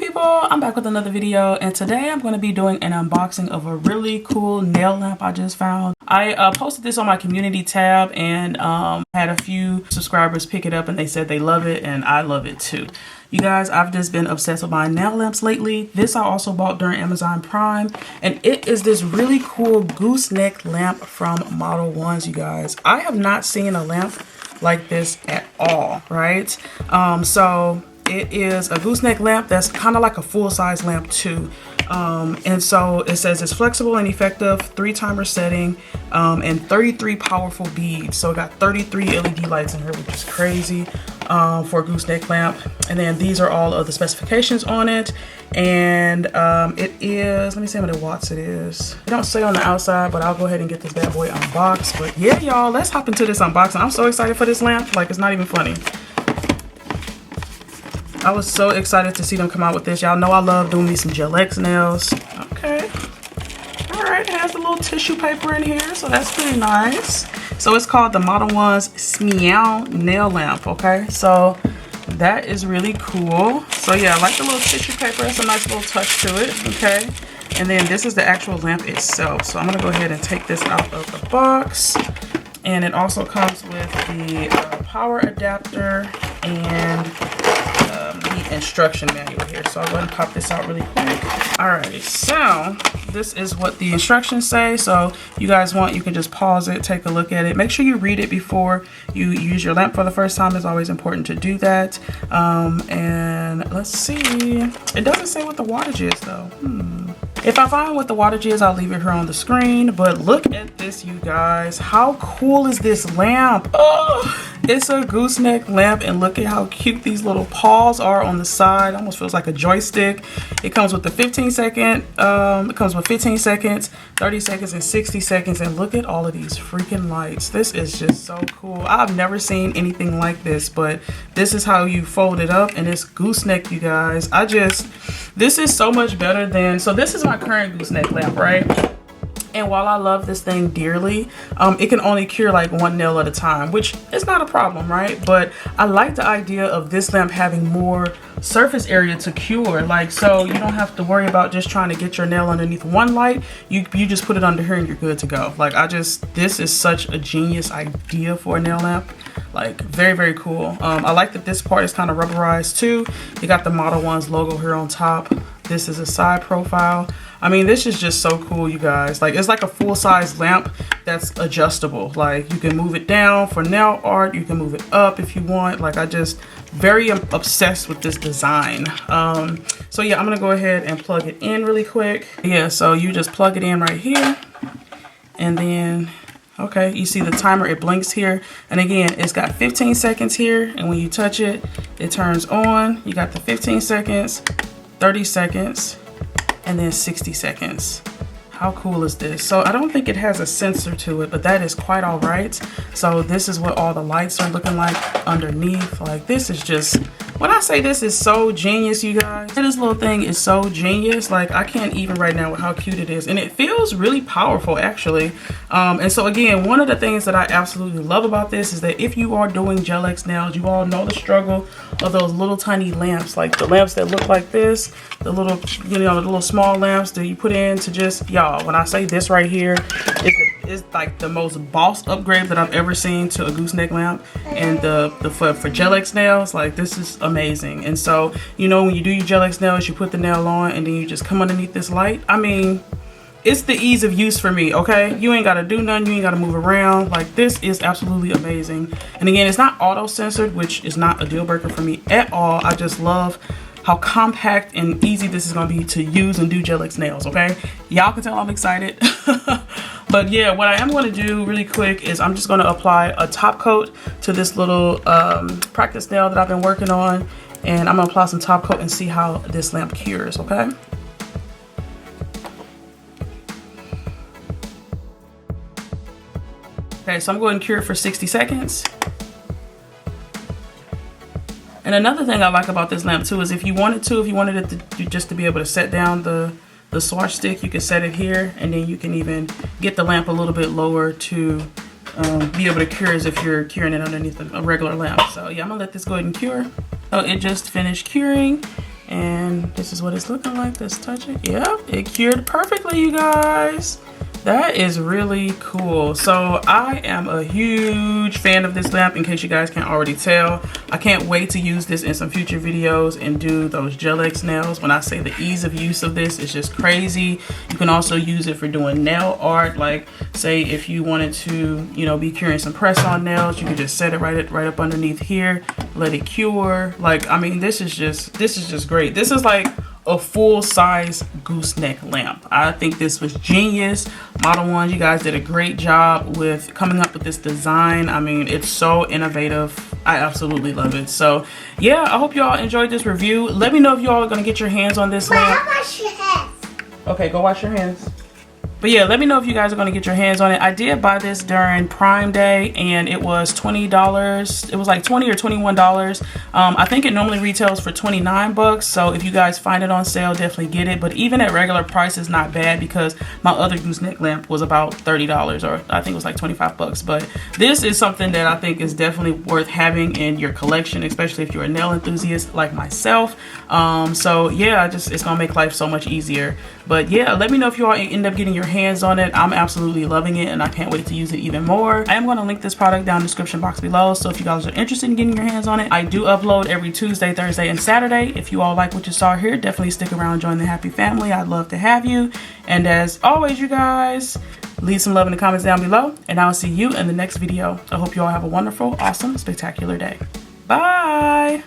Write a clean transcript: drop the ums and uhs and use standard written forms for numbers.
people, I'm back with another video, and today I'm going to be doing an unboxing of a really cool nail lamp I just found. I posted this on my community tab and had a few subscribers pick it up and they said they love it, and I love it too. You guys, I've just been obsessed with buying nail lamps lately. This I also bought during Amazon Prime, and it is this really cool gooseneck lamp from Modelones, you guys. I have not seen a lamp like this at all, right? So it is a gooseneck lamp that's kind of like a full-size lamp too. And so it says it's flexible and effective, 3-timer setting, and 33 powerful beads. So it got 33 LED lights in here, which is crazy for a gooseneck lamp. And then these are all of the specifications on it. And it is, let me see how many watts it is. It don't say on the outside, but I'll go ahead and get this bad boy unboxed. But yeah, y'all, let's hop into this unboxing. I'm so excited for this lamp, like it's not even funny. I was so excited to see them come out with this. Y'all know I love doing me some Gel X nails. Okay. All right, it has a little tissue paper in here, so that's pretty nice. So it's called the Modelones Meow Nail Lamp, okay? So that is really cool. So yeah, I like the little tissue paper. It's a nice little touch to it, okay? And then this is the actual lamp itself. So I'm gonna go ahead and take this out of the box. And it also comes with the power adapter and the instruction manual here. So I'll go ahead and pop this out really quick. Alrighty, so this is what the instructions say. So you guys want, you can just pause it, take a look at it. Make sure you read it before you use your lamp for the first time. It's always important to do that. And let's see, it doesn't say what the wattage is though. If I find what the wattage is, I'll leave it here on the screen. But look at this, you guys. How cool is this lamp? Oh, it's a gooseneck lamp, and look at how cute these little paws are on the side. Almost feels like a joystick. It comes with the 15-second. It comes with 15 seconds, 30 seconds, and 60 seconds. And look at all of these freaking lights. This is just so cool. I've never seen anything like this, but this is how you fold it up, and it's gooseneck, you guys. This is so much better than, so this is my current gooseneck lamp, right? And while I love this thing dearly, it can only cure like one nail at a time, which is not a problem, right? But I like the idea of this lamp having more surface area to cure, like, so you don't have to worry about just trying to get your nail underneath one light. You just put it under here and you're good to go. Like, this is such a genius idea for a nail lamp. Like, very, very cool. I like that this part is kind of rubberized too. You got the Modelones logo here on top. This is a side profile. I mean, this is just so cool, you guys. Like, it's like a full-size lamp that's adjustable. Like, you can move it down for nail art. You can move it up if you want. Like, very obsessed with this design. So yeah, I'm gonna go ahead and plug it in really quick. Yeah, so you just plug it in right here. And then, okay, you see the timer, it blinks here. And again, it's got 15 seconds here. And when you touch it, it turns on. You got the 15 seconds, 30 seconds, and then 60 seconds. How cool is this? So I don't think it has a sensor to it, but that is quite all right. So this is what all the lights are looking like underneath. Like, this is just, when I say this is so genius, you guys, this little thing is so genius. Like, I can't even right now with how cute it is. And it feels really powerful, actually. And so again, one of the things that I absolutely love about this is that if you are doing Gel X nails, you all know the struggle of those little tiny lamps, like the lamps that look like this, the little, you know, the little small lamps that you put in to just, y'all, when I say this right here, it's like the most boss upgrade that I've ever seen to a gooseneck lamp. And for Gel X nails, like, this is amazing. And so, you know, when you do your Gel X nails, you put the nail on and then you just come underneath this light. I mean, it's the ease of use for me, okay? You ain't gotta do nothing, you ain't gotta move around. Like, this is absolutely amazing. And again, it's not auto censored, which is not a deal breaker for me at all. I just love how compact and easy this is gonna be to use and do Gel X nails, okay? Y'all can tell I'm excited. But yeah, what I am gonna do really quick is I'm just gonna apply a top coat to this little practice nail that I've been working on. And I'm gonna apply some top coat and see how this lamp cures, okay? Okay, so I'm going to cure it for 60 seconds. And another thing I like about this lamp too is if you wanted it to just to be able to set down the swatch stick, you can set it here, and then you can even get the lamp a little bit lower to be able to cure as if you're curing it underneath a regular lamp. So yeah, I'm gonna let this go ahead and cure. So it just finished curing, And this is what it's looking like. Let's touch it. Yep, it cured perfectly, you guys. That is really cool. So I am a huge fan of this lamp, in case you guys can't already tell. I can't wait to use this in some future videos and do those gel X nails. When I say the ease of use of this is just crazy. You can also use it for doing nail art. Like say if you wanted to, you know, be curing some press-on nails, you can just set it right up underneath here, let it cure. Like, I mean, this is just great. This is like a full-size gooseneck lamp. I think this was genius. Modelones, you guys did a great job with coming up with this design. I mean, it's so innovative. I absolutely love it. So yeah, I hope y'all enjoyed this review. Let me know if y'all are gonna get your hands on this lamp. Wash your hands. Okay, go wash your hands. But yeah, let me know if you guys are going to get your hands on it. I did buy this during Prime Day and it was $20. It was like $20 or $21. I think it normally retails for 29 bucks. So if you guys find it on sale, definitely get it. But even at regular price is not bad, because my other gooseneck lamp was about $30, or I think it was like 25 bucks. But this is something that I think is definitely worth having in your collection, especially if you're a nail enthusiast like myself. So yeah, it's going to make life so much easier. But yeah, let me know if you all end up getting your hands on it. I'm absolutely loving it and I can't wait to use it even more. I am going to link this product down in the description box below, so if you guys are interested in getting your hands on it. I do upload every Tuesday, Thursday, and Saturday. If you all like what you saw here, definitely stick around and join the happy family. I'd love to have you. And as always, you guys, leave some love in the comments down below, and I'll see you in the next video. I hope you all have a wonderful, awesome, spectacular day. Bye!